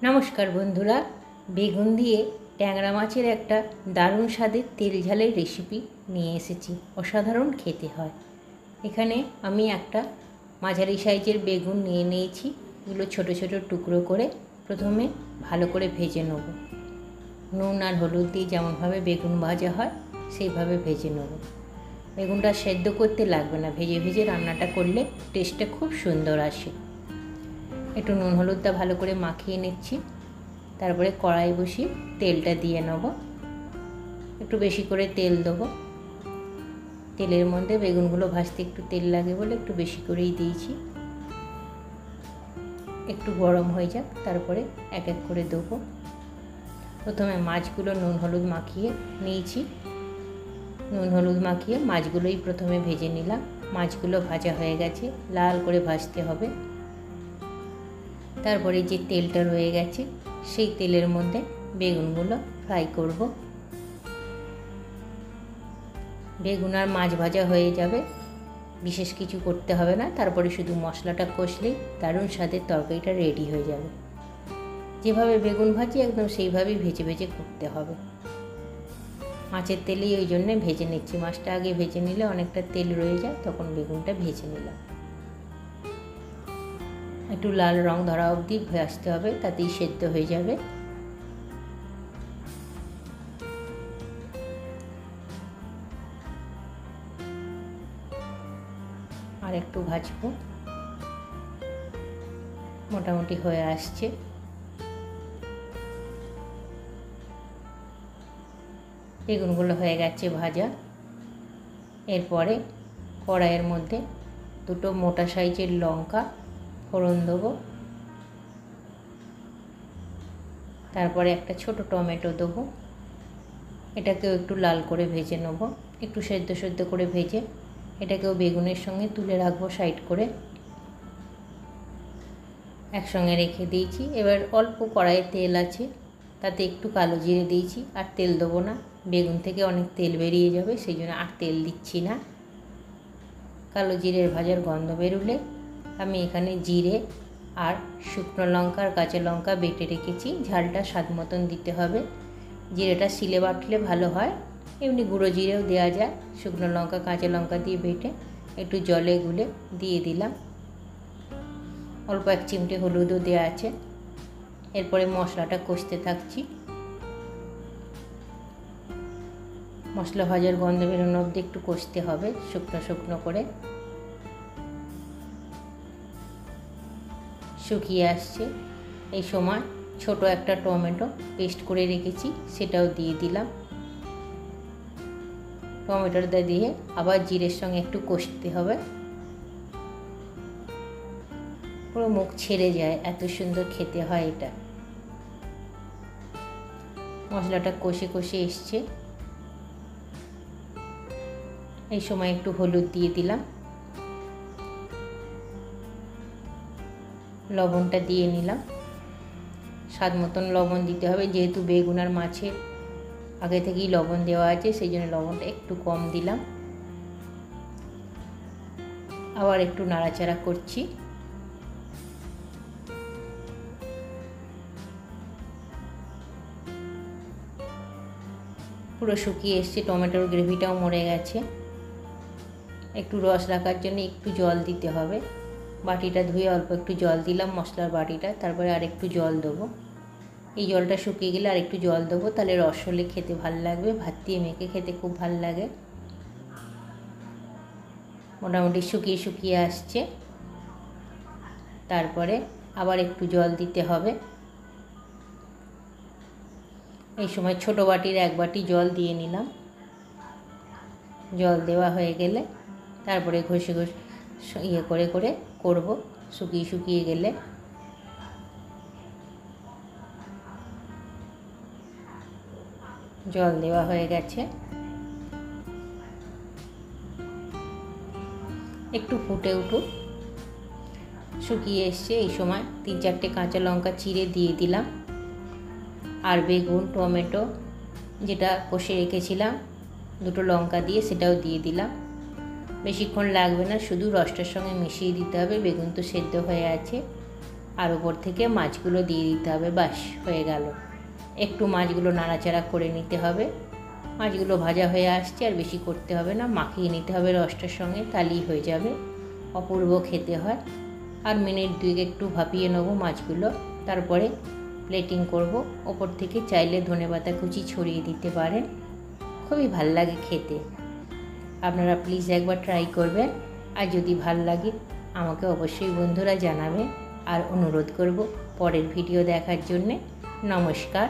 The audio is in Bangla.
নমস্কার বন্ধুরা, বেগুন দিয়ে ট্যাংরা মাছের একটা দারুণ স্বাদের তেল ঝালের রেসিপি নিয়ে এসেছি। অসাধারণ খেতে হয়। এখানে আমি একটা মাঝারি সাইজের বেগুন নিয়ে নিয়েছি। এগুলো ছোট ছোট টুকরো করে প্রথমে ভালো করে ভেজে নেব। নুন আর হলুদ দিয়ে যেমনভাবে বেগুন ভাজা হয় সেইভাবে ভেজে নেব। বেগুনটা সেদ্ধ করতে লাগবে না, ভেজে ভেজে রান্নাটা করলে টেস্টটা খুব সুন্দর আসে। একটু নুন হলুদটা ভালো করে মাখিয়ে নিচ্ছি। তারপরে কড়াই বসিয়ে তেলটা দিয়ে নেব। একটু বেশি করে তেল দেবো। তেলের মধ্যে বেগুনগুলো ভাজতে একটু তেল লাগে বলে একটু বেশি করেই দিয়েছি। একটু গরম হয়ে যাক, তারপরে এক এক করে দেবো। প্রথমে মাছগুলো নুন হলুদ মাখিয়ে নিয়েছি। নুন হলুদ মাখিয়ে মাছগুলোই প্রথমে ভেজে নিলাম। মাছগুলো ভাজা হয়ে গেছে, লাল করে ভাজতে হবে। তারপরে যে তেলটা রয়ে গেছে সেই তেলের মধ্যে বেগুনগুলো ফ্রাই করব। বেগুন আর মাছ ভাজা হয়ে যাবে, বিশেষ কিছু করতে হবে না। তারপরে শুধু মশলাটা কষলেই দারুণ স্বাদের তরকারিটা রেডি হয়ে যাবে। যেভাবে বেগুন ভাজি একদম সেইভাবেই ভেজে ভেজে করতে হবে। মাছের তেলেই ওই জন্যে ভেজে নিচ্ছি। মাছটা আগে ভেজে নিলে অনেকটা তেল রয়ে যায়, তখন বেগুনটা ভেজে নিলাম। একটু লাল রং ধরা অবধি ভাজতে হবে, তাতেই সেদ্ধ হয়ে যাবে। আর একটু ভাজবো, মোটামুটি হয়ে আসছে। বেগুনগুলো হয়ে গেছে ভাজা। এরপরে কড়াইয়ের মধ্যে দুটো মোটা সাইজের লঙ্কা ফোড়ন দেবো। তারপরে একটা ছোট টমেটো দেবো। এটাকেও একটু লাল করে ভেজে নেব। একটু সেদ্ধ সেদ্ধ করে ভেজে এটাকেও বেগুনের সঙ্গে তুলে রাখবো সাইড করে। একসঙ্গে রেখে দিয়েছি। এবার অল্প কড়াইয়ে তেল আছে, তাতে একটু কালো জিরে দিয়েছি। আর তেল দেবো না, বেগুন থেকে অনেক তেল বেরিয়ে যাবে, সেই জন্য আর তেল দিচ্ছি না। কালো জিরের ভাজার গন্ধ বেরোলে আমি এখানে জিরে আর শুকনো লঙ্কা আর কাঁচা লঙ্কা বেটে রেখেছি। ঝালটা স্বাদ মতন দিতে হবে। জিরেটা শিলে বাটলে ভালো হয়, এমনি গুঁড়ো জিরেও দেওয়া যায়। শুকনো লঙ্কা কাঁচা লঙ্কা দিয়ে বেটে একটু জলে গুলে দিয়ে দিলাম। অল্প এক চিমটে হলুদও দেওয়া আছে। এরপরে মশলাটা কষতে থাকছি। মশলা ভাজার গন্ধ বেরোনো অবধি একটু কষতে হবে, শুকনো শুকনো করে। শুকিয়ে আসছে। এই সময় ছোট একটা টমেটো পেস্ট করে রেখেছি, সেটাও দিয়ে দিলাম। টমেটোটা দিয়ে আবার জিরের সঙ্গে একটু কষতে হবে। পুরো মুখ ছেড়ে যায়, এত সুন্দর খেতে হয় এটা। মশলাটা কষে কষে এসছে। এই সময় একটু হলুদ দিয়ে দিলাম। লবণটা দিয়ে নিলাম। স্বাদ মতন লবণ দিতে হবে, যেহেতু বেগুন আর মাছে আগে থেকেই লবণ দেওয়া আছে, সেই জন্য লবণটা একটু কম দিলাম। আবার একটু নাড়াচাড়া করছি। পুরো শুকিয়ে এসছে, টমেটোর গ্রেভিটাও মরে গেছে। একটু রস রাখার জন্য একটু জল দিতে হবে। বাটিটা ধুয়ে অল্প একটু জল দিলাম, মশলার বাটিটা। তারপরে আর একটু জল দেবো। এই জলটা শুকিয়ে গেলে আর একটু জল দেবো, তাহলে রস হলে খেতে ভালো লাগবে। ভাত দিয়ে মেখে খেতে খুব ভালো লাগে। মোটামুটি শুকিয়ে শুকিয়ে আসছে। তারপরে আবার একটু জল দিতে হবে। এই সময় ছোট বাটির এক বাটি জল দিয়ে নিলাম। জল দেওয়া হয়ে গেলে তারপরে ঘষে ঘষে করে করে করব। শুকিয়ে শুকিয়ে গেলে জল দেওয়া হয়ে গেছে। একটু ফুটে উঠুক, শুকিয়ে এসছে। এই সময় 3-4টে কাঁচা লঙ্কা চিড়ে দিয়ে দিলাম। আর বেগুন টমেটো যেটা কষে রেখেছিলাম দুটো লঙ্কা দিয়ে, সেটাও দিয়ে দিলাম। বেশিক্ষণ লাগবে না, শুধু রসটার সঙ্গে মিশিয়ে দিতে হবে। বেগুন তো সেদ্ধ হয়ে আছে। আর ওপর থেকে মাছগুলো দিয়ে দিতে হবে। বাস হয়ে গেল। একটু মাছগুলো নাড়াচাড়া করে নিতে হবে। মাছগুলো ভাজা হয়ে আসছে, আর বেশি করতে হবে না, মাখিয়ে নিতে হবে রসটার সঙ্গে, তাহলেই হয়ে যাবে। অপূর্ব খেতে হয়। আর মিনিট 2 একটু ভাপিয়ে নেব মাছগুলো, তারপরে প্লেটিং করব। ওপর থেকে চাইলে ধনেপাতা কুচি ছড়িয়ে দিতে পারেন, খুবই ভাল লাগে খেতে। আপনারা প্লিজ একবার ট্রাই করবেন। আর যদি ভাল লাগে আমাকে অবশ্যই বন্ধুরা জানাবেন। আর অনুরোধ করব পরের ভিডিও দেখার জন্যে। নমস্কার।